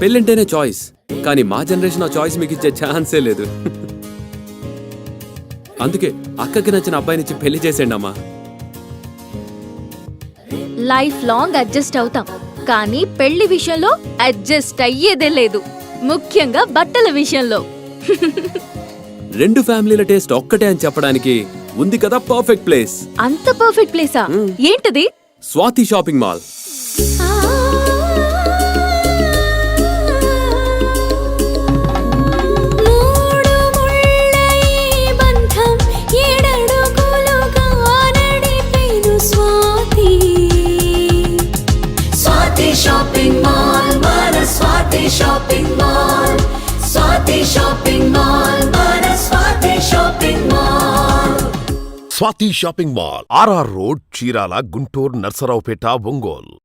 పెళ్ళంటేనే choice, కానీ మా generation ఆ చాయిస్ మీకు ఇచ్చే ఛాన్సే లేదు. అందుకే అక్కకి నచ్చిన అబ్బాయినిచ్చి పెళ్లి చేసేయండి అమ్మా. లైఫ్ లాంగ్ అడ్జస్ట్ అవుతాం, కానీ పెళ్లి విషయంలో అడ్జస్ట్ అయ్యేదే లేదు, ముఖ్యంగా బట్టల విషయంలో. రెండు ఫ్యామిలీల టేస్ట్ ఒక్కటే అని చెప్పడానికి ఉంది కదా పర్ఫెక్ట్ ప్లేస్. అంత పర్ఫెక్ట్ ప్లేసా? ఏంటది? Swathi shopping mall. Shopping mall మన Swathi shopping mall, Swathi shopping mall మన Swathi shopping mall. Swathi shopping mall, RR road, Chirala, Guntur, Narasaraopet, Ongole.